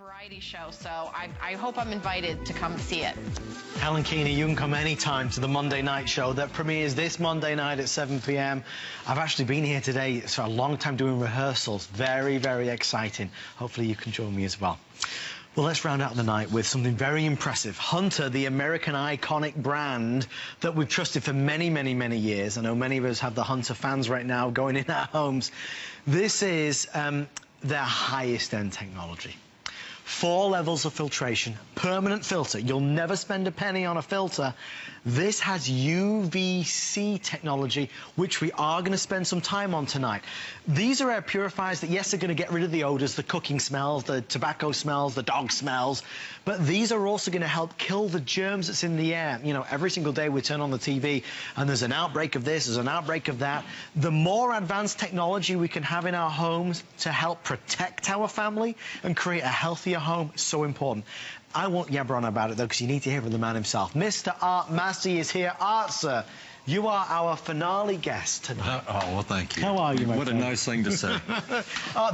variety show, so I hope I'm invited to come see it. Helen Keeney, you can come anytime to the Monday night show that premieres this Monday night at 7 p.m. I've actually been here today for a long time doing rehearsals. Very, very exciting. Hopefully you can join me as well. Well, let's round out the night with something very impressive. Hunter, the American iconic brand that we've trusted for many, many, many years. I know many of us have the Hunter fans right now going in our homes. This is their highest end technology. 4 levels of filtration, permanent filter. You'll never spend a penny on a filter. This has UVC technology, which we are going to spend some time on tonight. These are air purifiers that, yes, are going to get rid of the odors, the cooking smells, the tobacco smells, the dog smells, but these are also going to help kill the germs that's in the air. You know, every single day we turn on the TV and there's an outbreak of this, there's an outbreak of that. The more advanced technology we can have in our homes to help protect our family and create a healthier home is so important. I won't yabber on about it, though, because you need to hear from the man himself. Mr. Art Massey is here. Art, sir, you are our finale guest tonight. Oh, well, thank you. How are you, my What friend? a nice thing to say.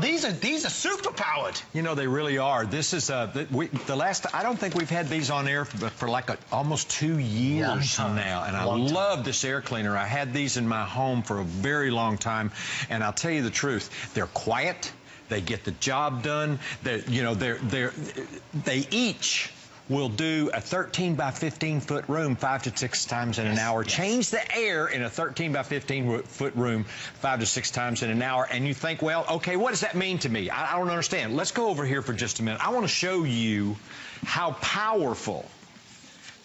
These are super-powered. You know, they really are. This is, the last, I don't think we've had these on air for like almost 2 years now. And I love this air cleaner. I had these in my home for a very long time. And I'll tell you the truth, they're quiet. They get the job done. They each will do a 13 by 15 foot room 5 to 6 times in an hour. Yes. Change the air in a 13 by 15 foot room 5 to 6 times in an hour. And you think, well, okay, what does that mean to me? I don't understand. Let's go over here for just a minute. I want to show you how powerful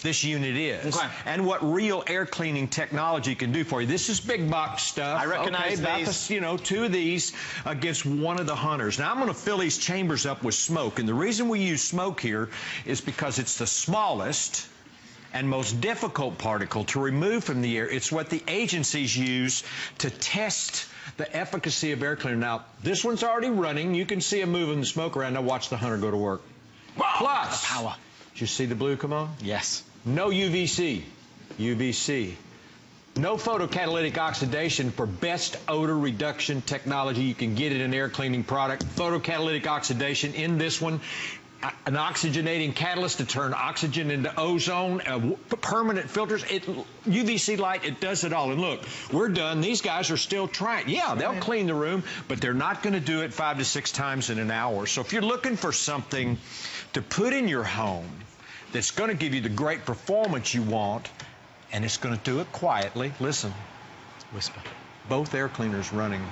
this unit is, and what real air cleaning technology can do for you. This is big box stuff. I recognize these. You know, 2 of these against 1 of the Hunters. Now I'm going to fill these chambers up with smoke, and the reason we use smoke here is because it's the smallest and most difficult particle to remove from the air. It's what the agencies use to test the efficacy of air cleaner. Now, this one's already running. You can see him moving the smoke around. Now watch the Hunter go to work. Wow, plus, the power. Did you see the blue come on? Yes. No UVC. UVC. No photocatalytic oxidation for best odor reduction technology you can get in an air cleaning product. Photocatalytic oxidation in this one. An oxygenating catalyst to turn oxygen into ozone, permanent filters. UVC light, it does it all. And look, we're done. These guys are still trying. Yeah, they'll clean the room, but they're not going to do it 5 to 6 times in an hour. So if you're looking for something to put in your home that's going to give you the great performance you want, and it's going to do it quietly, listen. Whisper. Both air cleaners running.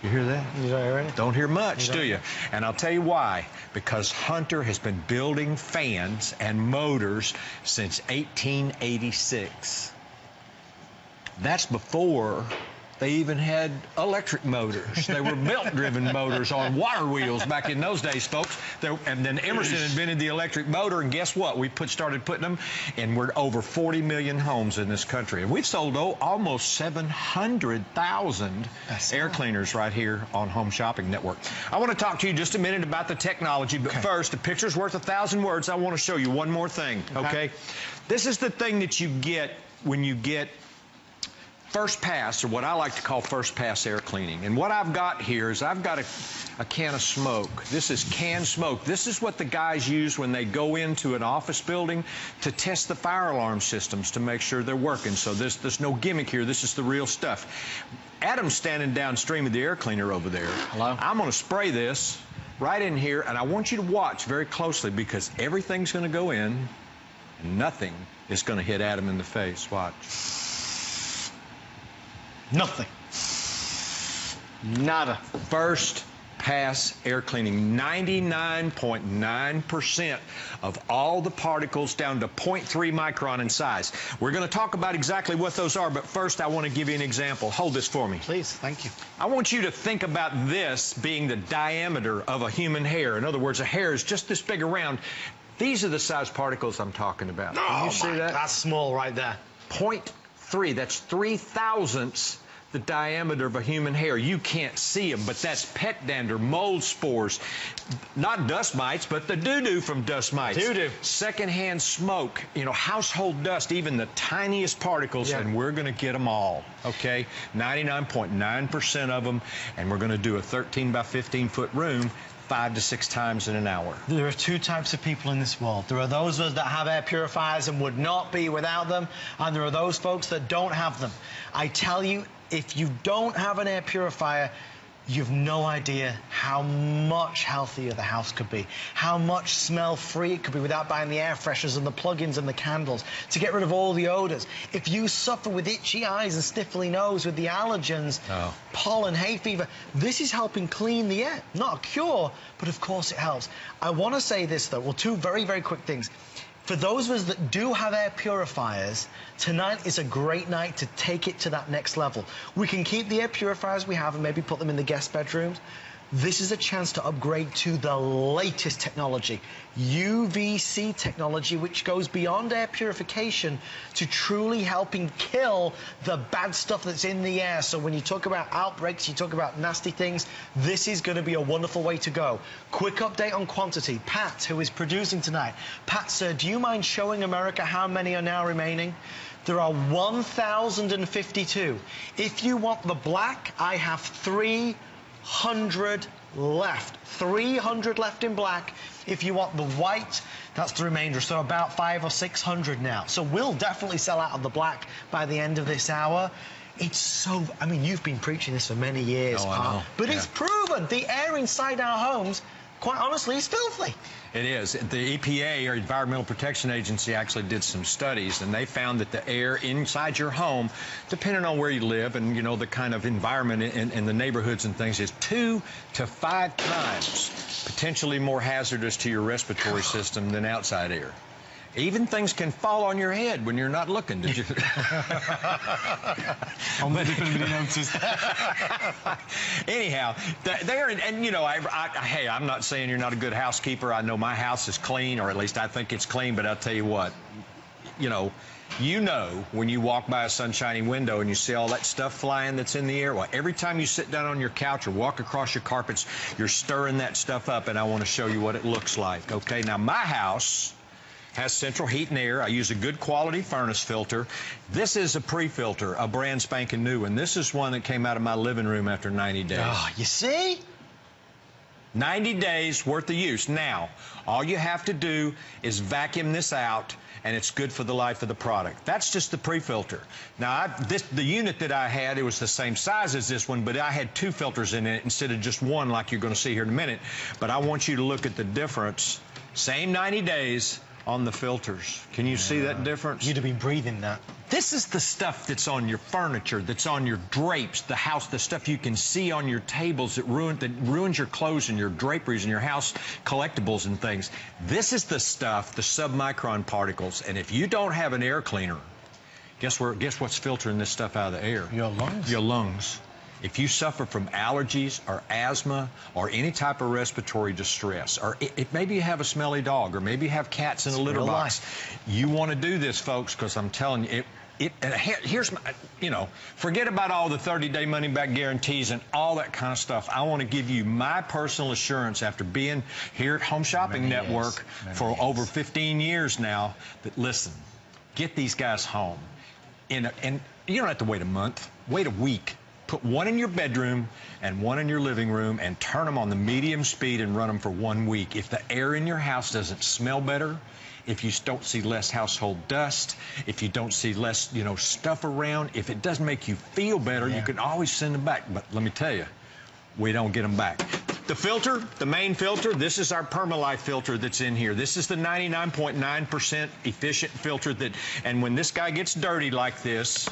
You hear that? You hear it? Don't hear much, do you? And I'll tell you why. Because Hunter has been building fans and motors since 1886. That's before they even had electric motors. They were belt-driven motors on water wheels back in those days, folks. And then Emerson invented the electric motor, and guess what? We started putting them, and we're over 40 million homes in this country. And we've sold almost 700,000 air cleaners right here on Home Shopping Network. I want to talk to you just a minute about the technology, but first, a picture's worth 1,000 words. I want to show you one more thing, okay? This is the thing that you get when you get first pass, or what I like to call first pass air cleaning. And what I've got here is I've got a can of smoke. This is canned smoke. This is what the guys use when they go into an office building to test the fire alarm systems to make sure they're working. So there's no gimmick here. This is the real stuff. Adam's standing downstream of the air cleaner over there. Hello? I'm going to spray this right in here, and I want you to watch very closely because everything's going to go in and nothing is going to hit Adam in the face. Watch. Nothing. Nada. First pass air cleaning. 99.9% of all the particles down to 0.3 micron in size. We're going to talk about exactly what those are, but first I want to give you an example. Hold this for me. Please, thank you. I want you to think about this being the diameter of a human hair. In other words, a hair is just this big around. These are the size particles I'm talking about. Can you see that? That's small right there. 0.3, that's 3/1000ths the diameter of a human hair. You can't see them, but that's pet dander, mold spores, not dust mites, but the doo-doo from dust mites. Doo-doo. Secondhand smoke, you know, household dust, even the tiniest particles, and we're going to get them all, okay? 99.9% of them, and we're going to do a 13 by 15 foot room 5 to 6 times in an hour. There are two types of people in this world. There are those of us that have air purifiers and would not be without them, and there are those folks that don't have them. I tell you, if you don't have an air purifier, you've no idea how much healthier the house could be, how much smell-free it could be without buying the air fresheners and the plug-ins and the candles to get rid of all the odors. If you suffer with itchy eyes and sniffly nose with the allergens, pollen, hay fever, this is helping clean the air. Not a cure, but of course it helps. I want to say this, though. Well, two very, very quick things. For those of us that do have air purifiers, tonight is a great night to take it to that next level. We can keep the air purifiers we have and maybe put them in the guest bedrooms. This is a chance to upgrade to the latest technology, UVC technology, which goes beyond air purification to truly helping kill the bad stuff that's in the air. So when you talk about outbreaks, you talk about nasty things, this is going to be a wonderful way to go. Quick update on quantity. Pat, who is producing tonight. Pat, sir, do you mind showing America how many are now remaining? There are 1,052. If you want the black, I have 300 left. 300 left in black. If you want the white, that's the remainder. So about 500 or 600 now. So we'll definitely sell out of the black by the end of this hour. It's so, I mean, you've been preaching this for many years, Pat, but it's proven. The air inside our homes, quite honestly, is filthy. It is. The EPA, or Environmental Protection Agency, actually did some studies, and they found that the air inside your home, depending on where you live and, you know, the kind of environment in the neighborhoods and things, is 2 to 5 times potentially more hazardous to your respiratory system than outside air. Even things can fall on your head when you're not looking, did you? Anyhow, there, and you know, hey, I'm not saying you're not a good housekeeper. I know my house is clean, or at least I think it's clean, but I'll tell you what, you know when you walk by a sunshiny window and you see all that stuff flying that's in the air, well, every time you sit down on your couch or walk across your carpets, you're stirring that stuff up, and I want to show you what it looks like, okay? Now, my house has central heat and air. I use a good quality furnace filter. This is a pre-filter, a brand spanking new one. This is one that came out of my living room after 90 days. Oh, you see? 90 days worth of use. Now, all you have to do is vacuum this out, and it's good for the life of the product. That's just the pre-filter. Now, the unit that I had, it was the same size as this one, but I had 2 filters in it instead of just one like you're going to see here in a minute. But I want you to look at the difference. Same 90 days on the filters. Can you see that difference? You'd have been breathing that. This is the stuff that's on your furniture, that's on your drapes, the house, the stuff you can see on your tables that ruins your clothes and your draperies and your house collectibles and things. This is the stuff, the submicron particles, and if you don't have an air cleaner, guess what's filtering this stuff out of the air? Your lungs. Your lungs. If you suffer from allergies or asthma or any type of respiratory distress, or maybe you have a smelly dog, or maybe you have cats in a litter box, you want to do this, folks, because I'm telling you, here's my, you know, forget about all the 30-day money-back guarantees and all that kind of stuff. I want to give you my personal assurance after being here at Home Shopping Network for over 15 years now that, listen, get these guys home. And you don't have to wait a month, wait a week. Put one in your bedroom and one in your living room and turn them on the medium speed and run them for 1 week. If the air in your house doesn't smell better, if you don't see less household dust, if you don't see less, you know, stuff around, if it doesn't make you feel better, you can always send them back. But let me tell you, we don't get them back. The filter, the main filter, this is our Permalife filter that's in here. This is the 99.9% efficient filter and when this guy gets dirty like this,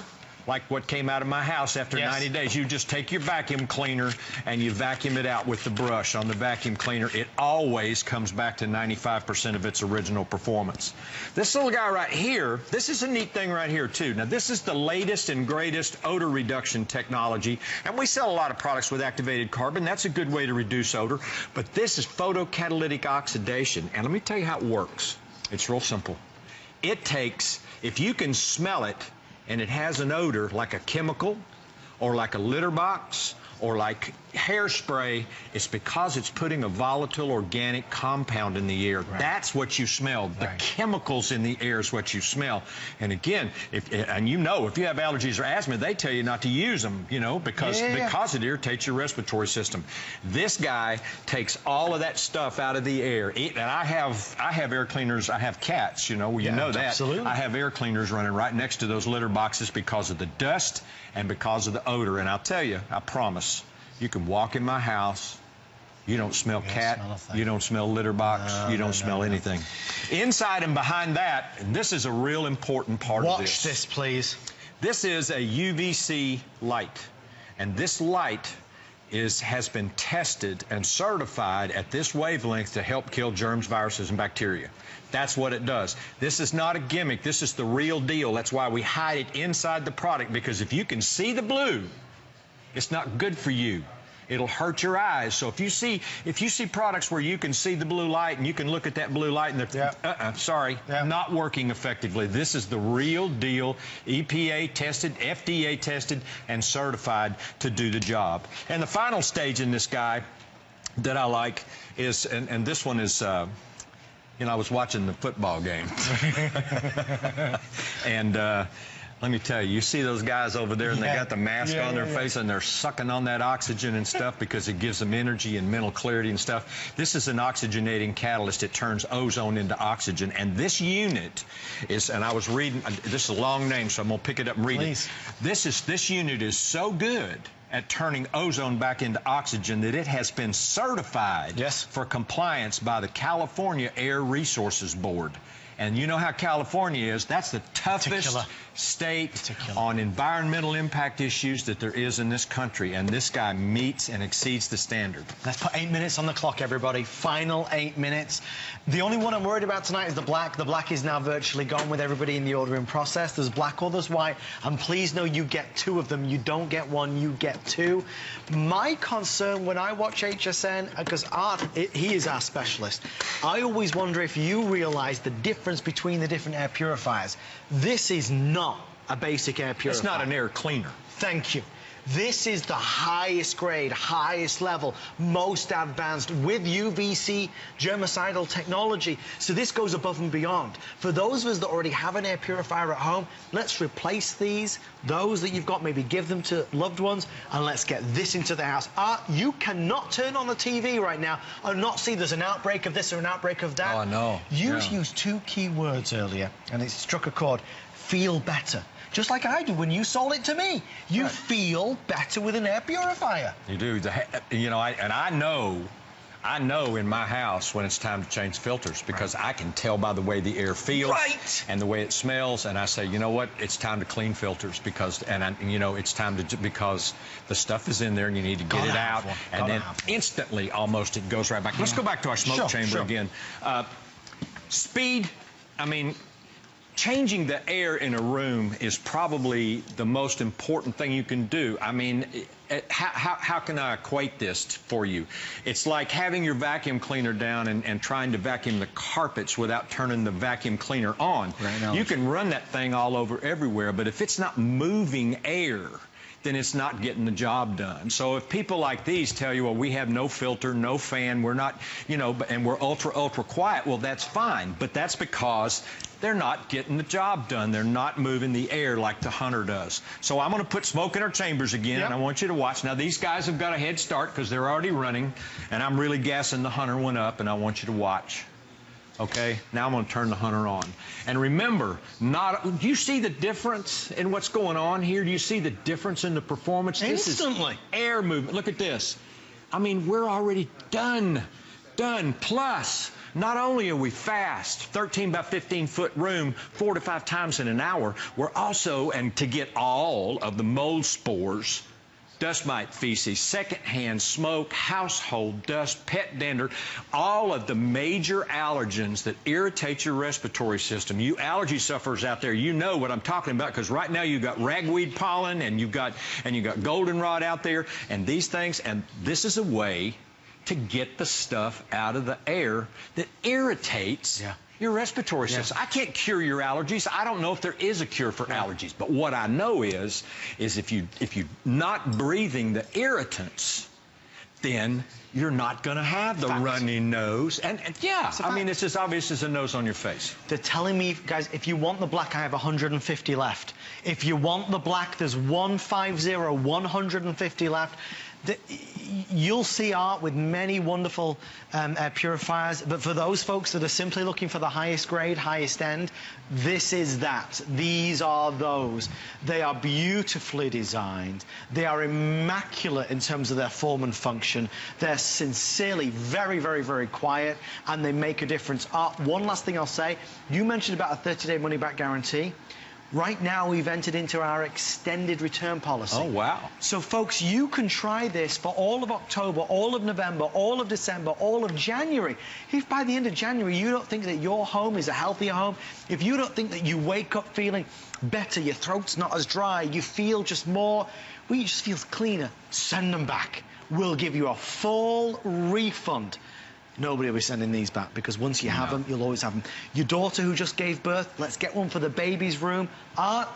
like what came out of my house after 90 days. You just take your vacuum cleaner and you vacuum it out with the brush on the vacuum cleaner. It always comes back to 95% of its original performance. This little guy right here, this is a neat thing right here too. Now this is the latest and greatest odor reduction technology, and we sell a lot of products with activated carbon. That's a good way to reduce odor, but this is photocatalytic oxidation, and let me tell you how it works. It's real simple. It takes, if you can smell it, and it has an odor like a chemical or like a litter box or like hairspray, it's because it's putting a volatile organic compound in the air. Right. That's what you smell. The chemicals in the air is what you smell. And again, if you have allergies or asthma, they tell you not to use them, because it irritates your respiratory system. This guy takes all of that stuff out of the air. And I have air cleaners. I have cats, that. Absolutely. I have air cleaners running right next to those litter boxes because of the dust and because of the odor. And I'll tell you, I promise, you can walk in my house, you don't smell cat, you don't smell litter box, you don't smell anything. Inside and behind that, and this is a real important part of this. Watch this, please. This is a UVC light, and this light has been tested and certified at this wavelength to help kill germs, viruses, and bacteria. That's what it does. This is not a gimmick. This is the real deal. That's why we hide it inside the product, because if you can see the blue, it's not good for you. It'll hurt your eyes. So if you see products where you can see the blue light and you can look at that blue light and they're not working effectively. This is the real deal, EPA tested, FDA tested, and certified to do the job. And the final stage in this guy that I like is, and this one is, I was watching the football game. And let me tell you, you see those guys over there and they got the mask on their face and they're sucking on that oxygen and stuff because it gives them energy and mental clarity and stuff. This is an oxygenating catalyst. It turns ozone into oxygen. And this unit is, and I was reading, this is a long name, so I'm going to pick it up and read it. This unit is so good at turning ozone back into oxygen that it has been certified for compliance by the California Air Resources Board. And you know how California is. That's the toughest state on environmental impact issues that there is in this country. And this guy meets and exceeds the standard. Let's put 8 minutes on the clock, everybody. Final 8 minutes. The only one I'm worried about tonight is the black. The black is now virtually gone with everybody in the ordering process. There's black or there's white. And please know you get 2 of them. You don't get 1, you get 2. My concern when I watch HSN, because Art, he is our specialist, I always wonder if you realize the difference between the different air purifiers. This is not a basic air purifier. It's not an air cleaner. Thank you. This is the highest grade, highest level, most advanced with UVC germicidal technology. So this goes above and beyond. For those of us that already have an air purifier at home, let's replace these. Those that you've got, maybe give them to loved ones, and let's get this into the house. You cannot turn on the TV right now and not see there's an outbreak of this or an outbreak of that. Oh, no. You used 2 key words earlier, and it struck a chord. Feel better. Just like I do when you sold it to me. You feel better with an air purifier. You do. I know in my house when it's time to change filters because I can tell by the way the air feels and the way it smells. And I say, you know what? It's time to clean filters because because the stuff is in there and you need to get it out. And then instantly, almost, it goes right back. Let's go back to our smoke chamber again. Speed, changing the air in a room is probably the most important thing you can do. How can I equate this for you? It's like having your vacuum cleaner down and trying to vacuum the carpets without turning the vacuum cleaner on. You can run that thing all over everywhere, but if it's not moving air, then it's not getting the job done. So if people like these tell you, well, we have no filter, no fan, we're not, and we're ultra quiet, well, that's fine. But that's because they're not getting the job done. They're not moving the air like the Hunter does. So I'm going to put smoke in our chambers again, and I want you to watch. Now, these guys have got a head start because they're already running, and I'm really gassing the Hunter one up, and I want you to watch. Okay, now I'm going to turn the Hunter on. And remember, do you see the difference in what's going on here? Do you see the difference in the performance? Instantly. This is air movement. Look at this. We're already done. Plus, not only are we fast, 13 by 15 foot room, 4 to 5 times in an hour, we're also, and to get all of the mold spores, dust mite feces, secondhand smoke, household dust, pet dander, all of the major allergens that irritate your respiratory system. You allergy sufferers out there, you know what I'm talking about because right now you've got ragweed pollen and you've got goldenrod out there and these things, and this is a way to get the stuff out of the air that irritates your respiratory system. I can't cure your allergies. I don't know if there is a cure for allergies, but what I know is if you're not breathing the irritants, then you're not going to have the runny nose. And yeah, I mean, it's as obvious as a nose on your face. They're telling me, guys, if you want the black, I have 150 left. If you want the black, there's 150 left. You'll see art with many wonderful air purifiers, but for those folks that are simply looking for the highest grade, highest end, this is that. These are those. They are beautifully designed. They are immaculate in terms of their form and function. They're sincerely very, very, very quiet, and they make a difference. One last thing I'll say, you mentioned about a 30-day money-back guarantee. Right now, we've entered into our extended return policy. Oh, wow. So, folks, you can try this for all of October, all of November, all of December, all of January. If by the end of January you don't think that your home is a healthier home, if you don't think that you wake up feeling better, your throat's not as dry, you feel just more, well, you just feel cleaner, send them back. We'll give you a full refund. Nobody will be sending these back, because once you have them, you'll always have them. Your daughter who just gave birth, let's get one for the baby's room.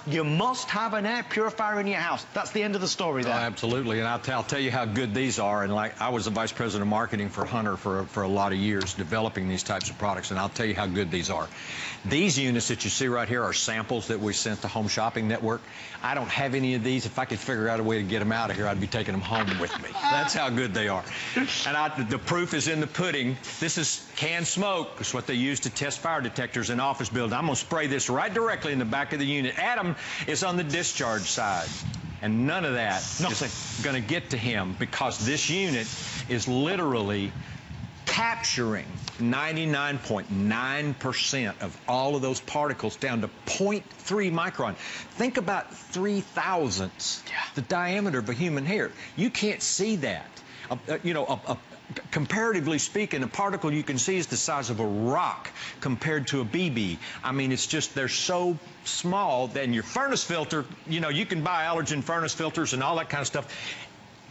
You must have an air purifier in your house. That's the end of the story there. Oh, absolutely, and I'll tell you how good these are. And like, I was the vice president of marketing for Hunter for a lot of years, developing these types of products, and I'll tell you how good these are. These units that you see right here are samples that we sent to Home Shopping Network. I don't have any of these. If I could figure out a way to get them out of here, I'd be taking them home with me. That's how good they are. And the proof is in the pudding. This is canned smoke. It's what they use to test fire detectors in office buildings. I'm going to spray this right directly in the back of the unit. Adam is on the discharge side, and none of that is going to get to him, because this unit is literally capturing 99.9% of all of those particles down to 0.3 micron. Think about 3 thousandths the diameter of a human hair. You can't see that. Comparatively speaking, a particle you can see is the size of a rock compared to a BB. I mean, it's just, they're so small. Then your furnace filter, you can buy allergen furnace filters and all that kind of stuff.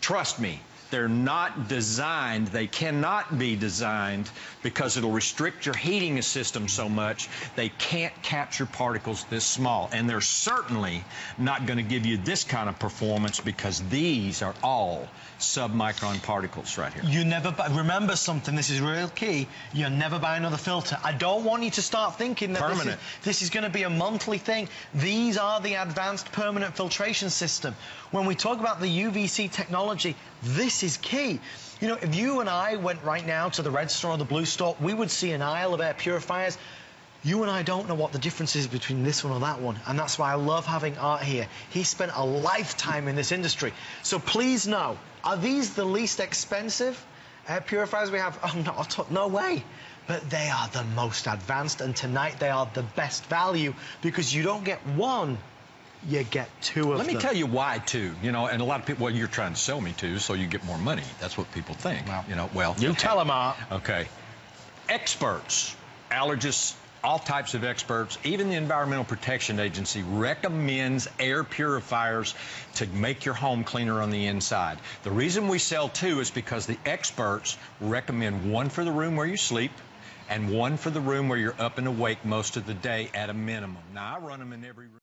Trust me, they're not designed, they cannot be designed, because it'll restrict your heating system so much. They can't capture particles this small. And they're certainly not going to give you this kind of performance, because these are all submicron particles right here. You never buy, remember something, this is real key, you never buy another filter. I don't want you to start thinking that this is going to be a monthly thing. These are the advanced permanent filtration system. When we talk about the UVC technology, this is key. If you and I went right now to the red store or the blue store, we would see an aisle of air purifiers. You and I don't know what the difference is between this one or that one, and that's why I love having Art here. He spent a lifetime in this industry. So please know, are these the least expensive air purifiers we have? Oh, no way. But they are the most advanced, and tonight they are the best value, because you don't get one, you get two of them. Let me tell you why, too. And a lot of people, well, you're trying to sell me to, so you get more money. That's what people think. Well, you tell them, Art. Okay. Experts, allergists, all types of experts, even the Environmental Protection Agency recommends air purifiers to make your home cleaner on the inside. The reason we sell two is because the experts recommend one for the room where you sleep and one for the room where you're up and awake most of the day at a minimum. Now, I run them in every room.